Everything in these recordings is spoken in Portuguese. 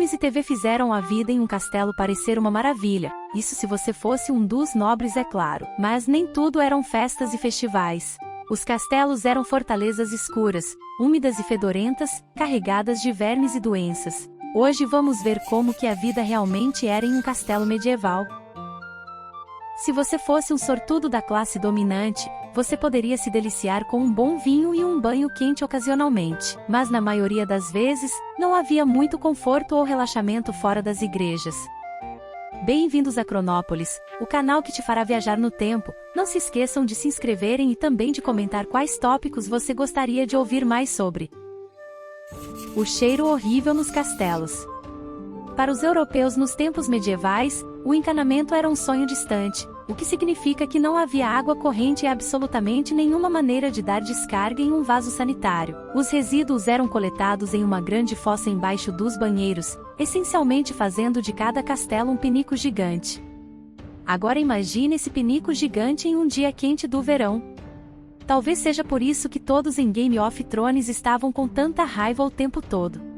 Filmes e TV fizeram a vida em um castelo parecer uma maravilha, isso se você fosse um dos nobres, é claro. Mas nem tudo eram festas e festivais. Os castelos eram fortalezas escuras, úmidas e fedorentas, carregadas de vermes e doenças. Hoje vamos ver como que a vida realmente era em um castelo medieval. Se você fosse um sortudo da classe dominante, você poderia se deliciar com um bom vinho e um banho quente ocasionalmente. Mas na maioria das vezes, não havia muito conforto ou relaxamento fora das igrejas. Bem-vindos a Cronópolis, o canal que te fará viajar no tempo. Não se esqueçam de se inscreverem e também de comentar quais tópicos você gostaria de ouvir mais sobre. O cheiro horrível nos castelos. Para os europeus nos tempos medievais, o encanamento era um sonho distante, o que significa que não havia água corrente e absolutamente nenhuma maneira de dar descarga em um vaso sanitário. Os resíduos eram coletados em uma grande fossa embaixo dos banheiros, essencialmente fazendo de cada castelo um pinico gigante. Agora imagine esse pinico gigante em um dia quente do verão. Talvez seja por isso que todos em Game of Thrones estavam com tanta raiva o tempo todo.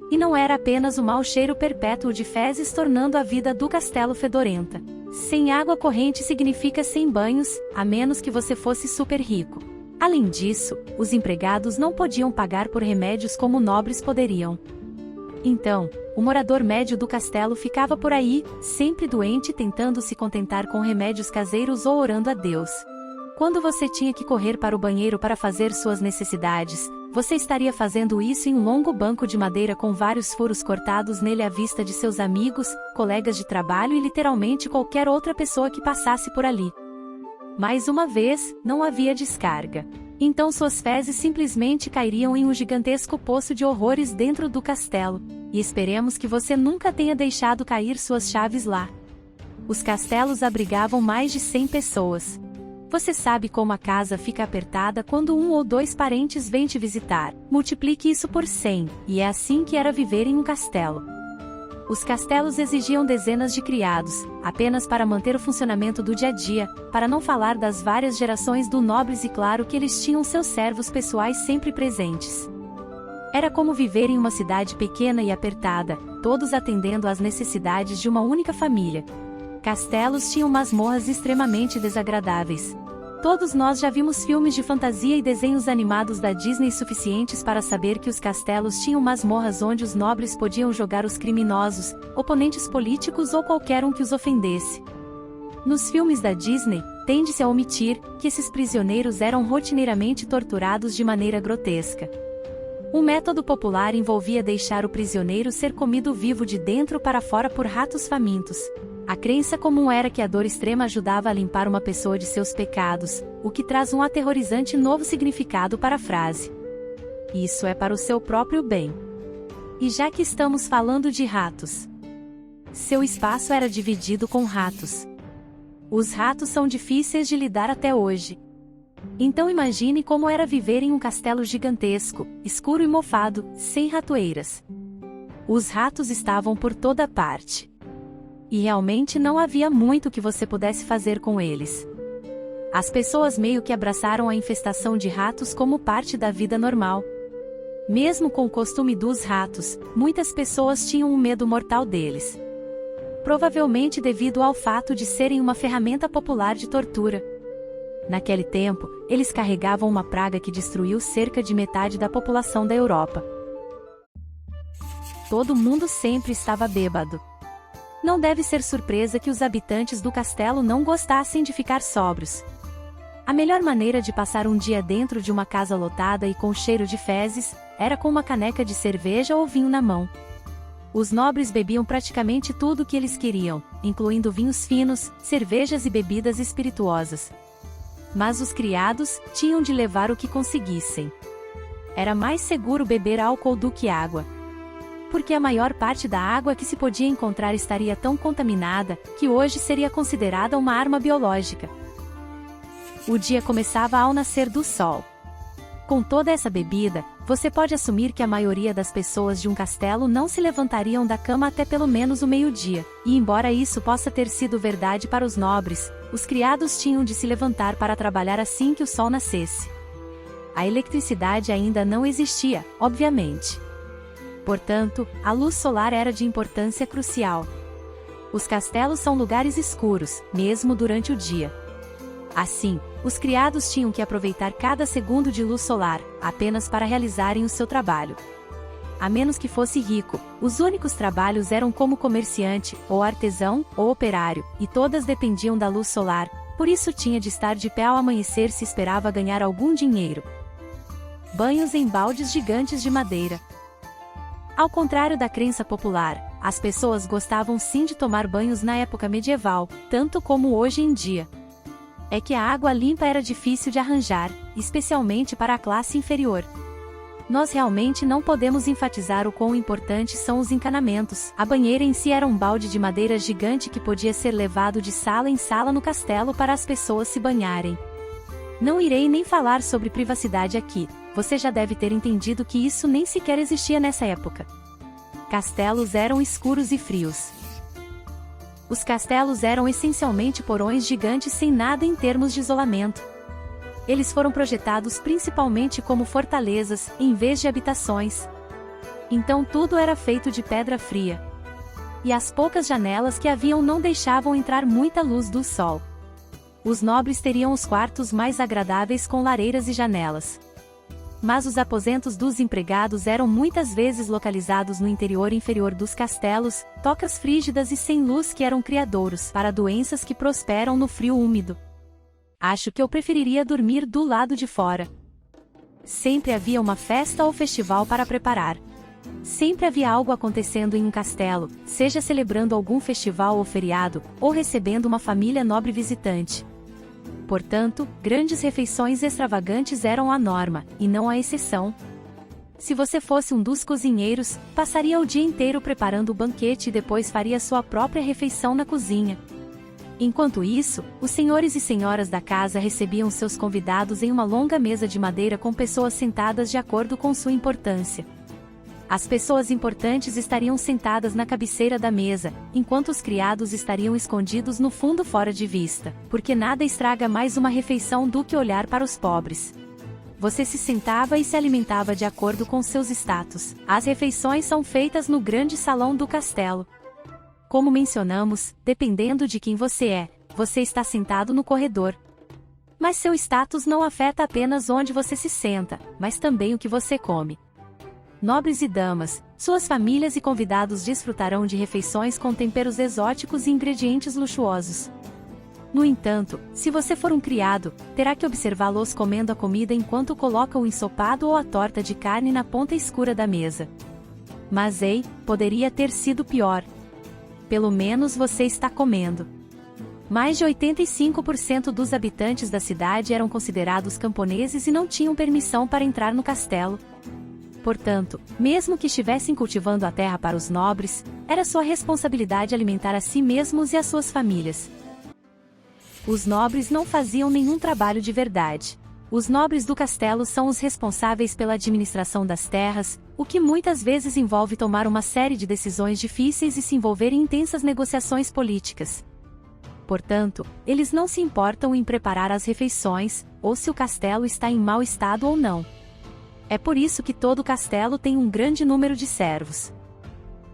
E não era apenas o mau cheiro perpétuo de fezes tornando a vida do castelo fedorenta. Sem água corrente significa sem banhos, a menos que você fosse super rico. Além disso, os empregados não podiam pagar por remédios como nobres poderiam. Então, o morador médio do castelo ficava por aí, sempre doente, tentando se contentar com remédios caseiros ou orando a Deus. Quando você tinha que correr para o banheiro para fazer suas necessidades, você estaria fazendo isso em um longo banco de madeira com vários furos cortados nele à vista de seus amigos, colegas de trabalho e literalmente qualquer outra pessoa que passasse por ali. Mais uma vez, não havia descarga. Então suas fezes simplesmente cairiam em um gigantesco poço de horrores dentro do castelo. E esperemos que você nunca tenha deixado cair suas chaves lá. Os castelos abrigavam mais de 100 pessoas. Você sabe como a casa fica apertada quando um ou dois parentes vêm te visitar. Multiplique isso por 100, e é assim que era viver em um castelo. Os castelos exigiam dezenas de criados, apenas para manter o funcionamento do dia a dia, para não falar das várias gerações do nobres e claro que eles tinham seus servos pessoais sempre presentes. Era como viver em uma cidade pequena e apertada, todos atendendo às necessidades de uma única família. Castelos tinham masmorras extremamente desagradáveis. Todos nós já vimos filmes de fantasia e desenhos animados da Disney suficientes para saber que os castelos tinham masmorras onde os nobres podiam jogar os criminosos, oponentes políticos ou qualquer um que os ofendesse. Nos filmes da Disney, tende-se a omitir que esses prisioneiros eram rotineiramente torturados de maneira grotesca. Um método popular envolvia deixar o prisioneiro ser comido vivo de dentro para fora por ratos famintos. A crença comum era que a dor extrema ajudava a limpar uma pessoa de seus pecados, o que traz um aterrorizante novo significado para a frase. Isso é para o seu próprio bem. E já que estamos falando de ratos, seu espaço era dividido com ratos. Os ratos são difíceis de lidar até hoje. Então imagine como era viver em um castelo gigantesco, escuro e mofado, sem ratoeiras. Os ratos estavam por toda parte. E realmente não havia muito que você pudesse fazer com eles. As pessoas meio que abraçaram a infestação de ratos como parte da vida normal. Mesmo com o costume dos ratos, muitas pessoas tinham um medo mortal deles. Provavelmente devido ao fato de serem uma ferramenta popular de tortura. Naquele tempo, eles carregavam uma praga que destruiu cerca de metade da população da Europa. Todo mundo sempre estava bêbado. Não deve ser surpresa que os habitantes do castelo não gostassem de ficar sóbrios. A melhor maneira de passar um dia dentro de uma casa lotada e com cheiro de fezes, era com uma caneca de cerveja ou vinho na mão. Os nobres bebiam praticamente tudo o que eles queriam, incluindo vinhos finos, cervejas e bebidas espirituosas. Mas os criados tinham de levar o que conseguissem. Era mais seguro beber álcool do que água. Porque a maior parte da água que se podia encontrar estaria tão contaminada, que hoje seria considerada uma arma biológica. O dia começava ao nascer do sol. Com toda essa bebida, você pode assumir que a maioria das pessoas de um castelo não se levantariam da cama até pelo menos o meio-dia, e embora isso possa ter sido verdade para os nobres, os criados tinham de se levantar para trabalhar assim que o sol nascesse. A eletricidade ainda não existia, obviamente. Portanto, a luz solar era de importância crucial. Os castelos são lugares escuros, mesmo durante o dia. Assim, os criados tinham que aproveitar cada segundo de luz solar, apenas para realizarem o seu trabalho. A menos que fosse rico, os únicos trabalhos eram como comerciante, ou artesão, ou operário, e todas dependiam da luz solar, por isso tinha de estar de pé ao amanhecer se esperava ganhar algum dinheiro. Banhos em baldes gigantes de madeira. Ao contrário da crença popular, as pessoas gostavam sim de tomar banhos na época medieval, tanto como hoje em dia. É que a água limpa era difícil de arranjar, especialmente para a classe inferior. Nós realmente não podemos enfatizar o quão importantes são os encanamentos. A banheira em si era um balde de madeira gigante que podia ser levado de sala em sala no castelo para as pessoas se banharem. Não irei nem falar sobre privacidade aqui, você já deve ter entendido que isso nem sequer existia nessa época. Castelos eram escuros e frios. Os castelos eram essencialmente porões gigantes sem nada em termos de isolamento. Eles foram projetados principalmente como fortalezas, em vez de habitações. Então tudo era feito de pedra fria. E as poucas janelas que haviam não deixavam entrar muita luz do sol. Os nobres teriam os quartos mais agradáveis com lareiras e janelas. Mas os aposentos dos empregados eram muitas vezes localizados no interior inferior dos castelos, tocas frígidas e sem luz que eram criadouros para doenças que prosperam no frio úmido. Acho que eu preferiria dormir do lado de fora. Sempre havia uma festa ou festival para preparar. Sempre havia algo acontecendo em um castelo, seja celebrando algum festival ou feriado, ou recebendo uma família nobre visitante. Portanto, grandes refeições extravagantes eram a norma, e não a exceção. Se você fosse um dos cozinheiros, passaria o dia inteiro preparando o banquete e depois faria sua própria refeição na cozinha. Enquanto isso, os senhores e senhoras da casa recebiam seus convidados em uma longa mesa de madeira com pessoas sentadas de acordo com sua importância. As pessoas importantes estariam sentadas na cabeceira da mesa, enquanto os criados estariam escondidos no fundo fora de vista, porque nada estraga mais uma refeição do que olhar para os pobres. Você se sentava e se alimentava de acordo com seus status. As refeições são feitas no grande salão do castelo. Como mencionamos, dependendo de quem você está sentado no corredor. Mas seu status não afeta apenas onde você se senta, mas também o que você come. Nobres e damas, suas famílias e convidados desfrutarão de refeições com temperos exóticos e ingredientes luxuosos. No entanto, se você for um criado, terá que observá-los comendo a comida enquanto coloca o ensopado ou a torta de carne na ponta escura da mesa. Mas ei, poderia ter sido pior. Pelo menos você está comendo. Mais de 85% dos habitantes da cidade eram considerados camponeses e não tinham permissão para entrar no castelo. Portanto, mesmo que estivessem cultivando a terra para os nobres, era sua responsabilidade alimentar a si mesmos e as suas famílias. Os nobres não faziam nenhum trabalho de verdade. Os nobres do castelo são os responsáveis pela administração das terras, o que muitas vezes envolve tomar uma série de decisões difíceis e se envolver em intensas negociações políticas. Portanto, eles não se importam em preparar as refeições, ou se o castelo está em mau estado ou não. É por isso que todo castelo tem um grande número de servos.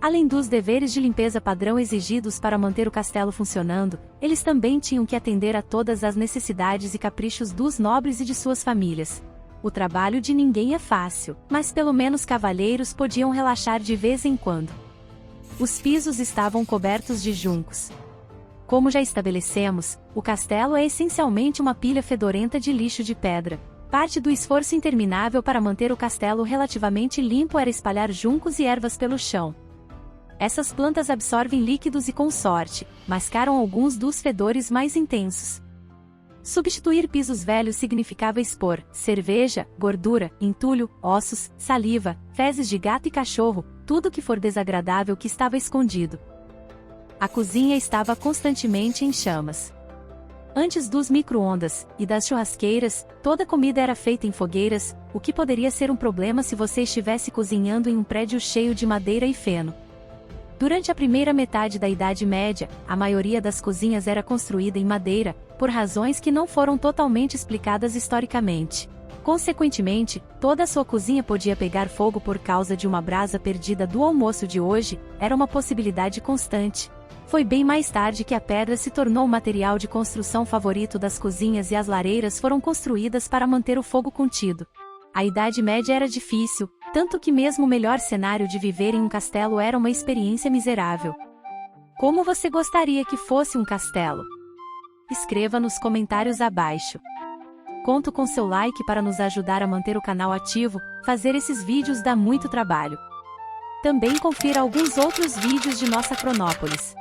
Além dos deveres de limpeza padrão exigidos para manter o castelo funcionando, eles também tinham que atender a todas as necessidades e caprichos dos nobres e de suas famílias. O trabalho de ninguém é fácil, mas pelo menos cavalheiros podiam relaxar de vez em quando. Os pisos estavam cobertos de juncos. Como já estabelecemos, o castelo é essencialmente uma pilha fedorenta de lixo de pedra. Parte do esforço interminável para manter o castelo relativamente limpo era espalhar juncos e ervas pelo chão. Essas plantas absorvem líquidos e com sorte, mascaram alguns dos fedores mais intensos. Substituir pisos velhos significava expor cerveja, gordura, entulho, ossos, saliva, fezes de gato e cachorro, tudo que for desagradável que estava escondido. A cozinha estava constantemente em chamas. Antes dos micro-ondas e das churrasqueiras, toda a comida era feita em fogueiras, o que poderia ser um problema se você estivesse cozinhando em um prédio cheio de madeira e feno. Durante a primeira metade da Idade Média, a maioria das cozinhas era construída em madeira, por razões que não foram totalmente explicadas historicamente. Consequentemente, toda a sua cozinha podia pegar fogo por causa de uma brasa perdida do almoço de hoje, era uma possibilidade constante. Foi bem mais tarde que a pedra se tornou o material de construção favorito das cozinhas e as lareiras foram construídas para manter o fogo contido. A Idade Média era difícil, tanto que mesmo o melhor cenário de viver em um castelo era uma experiência miserável. Como você gostaria que fosse um castelo? Escreva nos comentários abaixo. Conto com seu like para nos ajudar a manter o canal ativo, fazer esses vídeos dá muito trabalho. Também confira alguns outros vídeos de nossa Cronópolis.